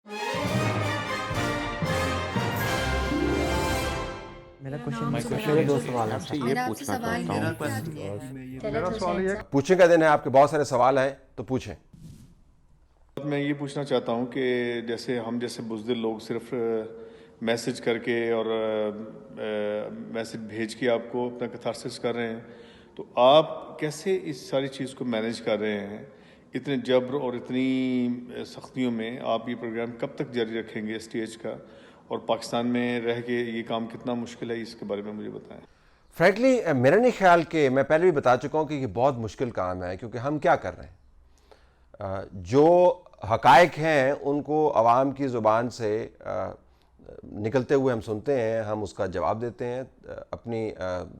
میرا میرے دو سوال ہیں آپ سے یہ پوچھنا چاہتا ہوں میرا سوال یہ پوچھنے کا دن ہے آپ کے، بہت سارے سوال ہیں تو پوچھیں. میں یہ پوچھنا چاہتا ہوں کہ جیسے ہم جیسے بزدل لوگ صرف میسج کر کے اور میسج بھیج کے آپ کو اپنا کتھارسس کر رہے ہیں، تو آپ کیسے اس ساری چیز کو مینیج کر رہے ہیں؟ اتنے جبر اور اتنی سختیوں میں آپ یہ پروگرام کب تک جاری رکھیں گے اسٹیج کا، اور پاکستان میں رہ کے یہ کام کتنا مشکل ہے، اس کے بارے میں مجھے بتائیں. فرینکلی میرا نہیں خیال کہ، میں پہلے بھی بتا چکا ہوں کہ یہ بہت مشکل کام ہے، کیونکہ ہم کیا کر رہے ہیں، جو حقائق ہیں ان کو عوام کی زبان سے نکلتے ہوئے ہم سنتے ہیں، ہم اس کا جواب دیتے ہیں اپنی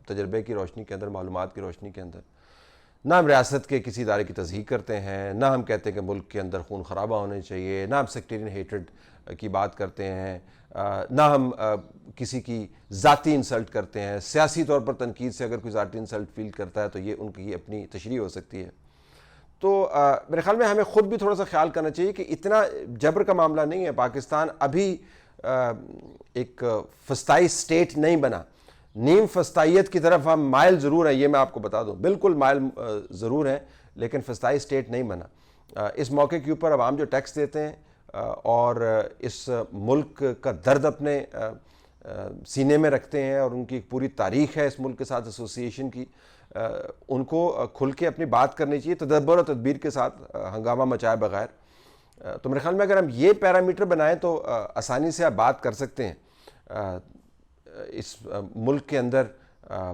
تجربے کی روشنی کے اندر، معلومات کی روشنی کے اندر. نہ ہم ریاست کے کسی ادارے کی تصحیح کرتے ہیں، نہ ہم کہتے ہیں کہ ملک کے اندر خون خرابہ ہونے چاہیے، نہ ہم سیکٹیرین ہیٹرڈ کی بات کرتے ہیں، نہ ہم کسی کی ذاتی انسلٹ کرتے ہیں. سیاسی طور پر تنقید سے اگر کوئی ذاتی انسلٹ فیل کرتا ہے تو یہ ان کی اپنی تشریح ہو سکتی ہے. تو میرے خیال میں ہمیں خود بھی تھوڑا سا خیال کرنا چاہیے کہ اتنا جبر کا معاملہ نہیں ہے. پاکستان ابھی ایک فسطائی سٹیٹ نہیں بنا. نیم فسطائیت کی طرف ہم مائل ضرور ہیں، یہ میں آپ کو بتا دوں، بالکل مائل ضرور ہیں، لیکن فسطائی سٹیٹ نہیں بنا. اس موقع کے اوپر عوام جو ٹیکس دیتے ہیں اور اس ملک کا درد اپنے سینے میں رکھتے ہیں، اور ان کی ایک پوری تاریخ ہے اس ملک کے ساتھ ایسوسیشن کی، ان کو کھل کے اپنی بات کرنی چاہیے تدبر اور تدبیر کے ساتھ، ہنگامہ مچائے بغیر. تو میرے خیال میں اگر ہم یہ پیرامیٹر بنائیں تو آسانی سے آپ بات کر سکتے ہیں. اس ملک کے اندر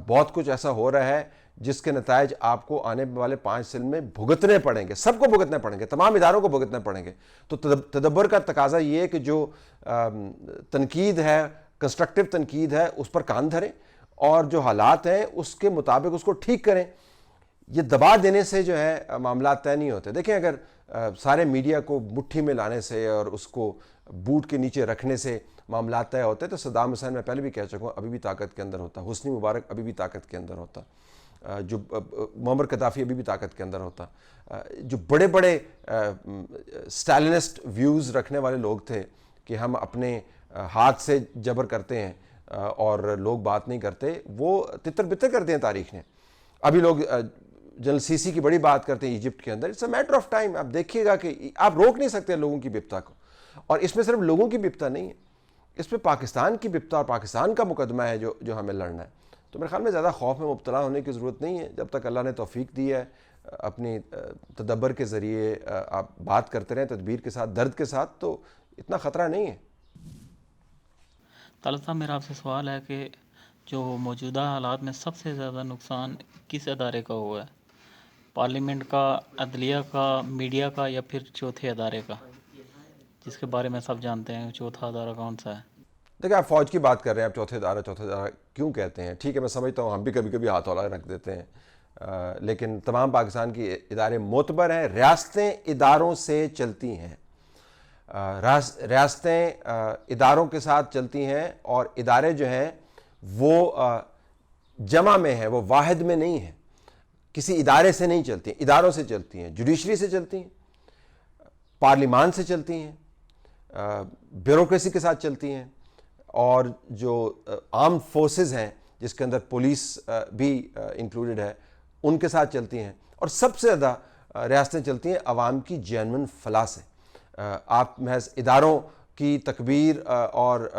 بہت کچھ ایسا ہو رہا ہے جس کے نتائج آپ کو آنے والے 5 سال میں بھگتنے پڑیں گے، سب کو بھگتنے پڑیں گے، تمام اداروں کو بھگتنے پڑیں گے. تو تدبر کا تقاضا یہ ہے کہ جو تنقید ہے، کنسٹرکٹیو تنقید ہے، اس پر کان دھریں، اور جو حالات ہیں اس کے مطابق اس کو ٹھیک کریں. یہ دبا دینے سے جو ہے معاملات طے نہیں ہوتے. دیکھیں اگر سارے میڈیا کو مٹھی میں لانے سے اور اس کو بوٹ کے نیچے رکھنے سے معاملات طے ہوتے تو صدام حسین، میں پہلے بھی کہہ چکا ہوں، ابھی بھی طاقت کے اندر ہوتا. حسنی مبارک ابھی بھی طاقت کے اندر ہوتا. جو معمر قذافی ابھی بھی طاقت کے اندر ہوتا. جو بڑے بڑے اسٹالنسٹ ویوز رکھنے والے لوگ تھے کہ ہم اپنے ہاتھ سے جبر کرتے ہیں اور لوگ بات نہیں کرتے، وہ تتر بتر کرتے ہیں تاریخ نے. ابھی لوگ جنرل سیسی کی بڑی بات کرتے ہیں ایجپٹ کے اندر. It's a matter of time. آپ دیکھیے گا کہ آپ روک نہیں سکتے لوگوں کی بپتا کو، اور اس میں صرف لوگوں کی بپتا نہیں ہے، اس میں پاکستان کی بپتا اور پاکستان کا مقدمہ ہے جو ہمیں لڑنا ہے. تو میرے خیال میں زیادہ خوف میں مبتلا ہونے کی ضرورت نہیں ہے. جب تک اللہ نے توفیق دی ہے، اپنی تدبر کے ذریعے آپ بات کرتے رہیں تدبیر کے ساتھ، درد کے ساتھ، تو اتنا خطرہ نہیں ہے. طالب صاحب، میرا آپ سے سوال ہے کہ جو موجودہ حالات میں سب سے زیادہ نقصان کس ادارے کا ہوا ہے؟ پارلیمنٹ کا، عدلیہ کا، میڈیا کا، یا پھر چوتھے ادارے کا، جس کے بارے میں سب جانتے ہیں چوتھا ادارہ کون سا ہے؟ دیکھیں آپ فوج کی بات کر رہے ہیں، آپ چوتھے ادارہ کیوں کہتے ہیں؟ ٹھیک ہے، میں سمجھتا ہوں ہم بھی کبھی کبھی ہاتھ ہلا رکھ دیتے ہیں، لیکن تمام پاکستان کی ادارے معتبر ہیں. ریاستیں اداروں سے چلتی ہیں، ریاستیں اداروں کے ساتھ چلتی ہیں، اور ادارے جو ہیں وہ جمع میں ہیں، وہ واحد میں نہیں ہیں. کسی ادارے سے نہیں چلتی ہیں، اداروں سے چلتی ہیں. جوڈیشری سے چلتی ہیں، پارلیمان سے چلتی ہیں، بیوروکریسی کے ساتھ چلتی ہیں، اور جو آرمڈ فورسز ہیں جس کے اندر پولیس بھی انکلوڈڈ ہے، ان کے ساتھ چلتی ہیں. اور سب سے زیادہ ریاستیں چلتی ہیں عوام کی جینون فلاح سے. آپ محض اداروں کی تکبیر اور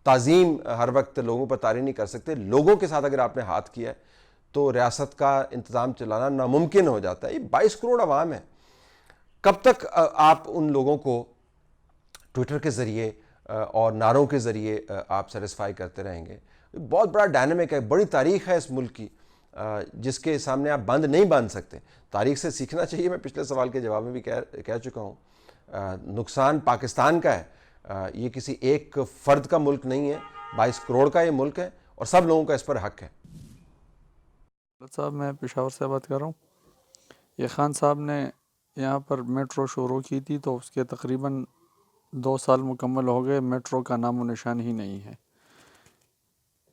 تعظیم ہر وقت لوگوں پر طاری نہیں کر سکتے. لوگوں کے ساتھ اگر آپ نے ہاتھ کیا ہے تو ریاست کا انتظام چلانا ناممکن ہو جاتا ہے. یہ 22 کروڑ عوام ہے. کب تک آپ ان لوگوں کو ٹویٹر کے ذریعے اور نعروں کے ذریعے آپ سیٹسفائی کرتے رہیں گے؟ بہت بڑا ڈائنامک ہے، بڑی تاریخ ہے اس ملک کی، جس کے سامنے آپ بند نہیں باندھ سکتے. تاریخ سے سیکھنا چاہیے. میں پچھلے سوال کے جواب میں بھی کہہ چکا ہوں. نقصان پاکستان کا ہے، یہ کسی ایک فرد کا ملک نہیں ہے. 22 کروڑ کا یہ ملک ہے، اور سب لوگوں کا اس پر حق ہے. صاحب میں پشاور سے بات کر رہا ہوں. یہ خان صاحب نے یہاں پر میٹرو شروع کی تھی تو اس کے تقریباً 2 سال مکمل ہو گئے، میٹرو کا نام و نشان ہی نہیں ہے.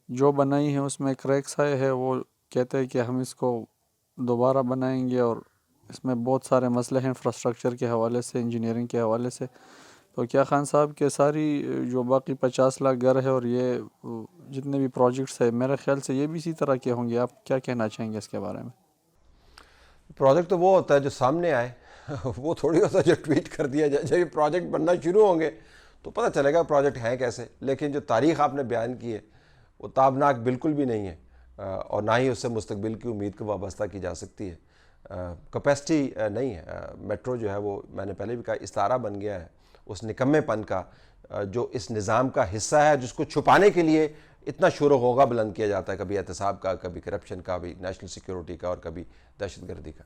جو بنائی ہے اس میں کریکس آئے ہیں. وہ کہتے ہیں کہ ہم اس کو دوبارہ بنائیں گے، اور اس میں بہت سارے مسئلے ہیں انفراسٹرکچر کے حوالے سے، انجینئرنگ کے حوالے سے. تو کیا خان صاحب کے ساری جو باقی 50 لاکھ گھر ہے اور یہ جتنے بھی پروجیکٹس ہیں میرے خیال سے یہ بھی اسی طرح کے ہوں گے، آپ کیا کہنا چاہیں گے اس کے بارے میں؟ پروجیکٹ تو وہ ہوتا ہے جو سامنے آئے وہ تھوڑی ہوتا ہے جو ٹویٹ کر دیا جائے. جب یہ پروجیکٹ بننا شروع ہوں گے تو پتہ چلے گا پروجیکٹ ہیں کیسے. لیکن جو تاریخ آپ نے بیان کی ہے وہ تابناک بالکل بھی نہیں ہے اور نہ ہی اس سے مستقبل کی امید کو وابستہ کی جا سکتی ہے. کیپیسٹی نہیں ہے. میٹرو جو ہے وہ میں نے پہلے بھی کہا استعارہ بن گیا ہے اس نکمے پن کا جو اس نظام کا حصہ ہے، جس کو چھپانے کے لیے اتنا شور و غوغا بلند کیا جاتا ہے، کبھی احتساب کا، کبھی کرپشن کا، کبھی نیشنل سیکیورٹی کا اور کبھی دہشت گردی کا.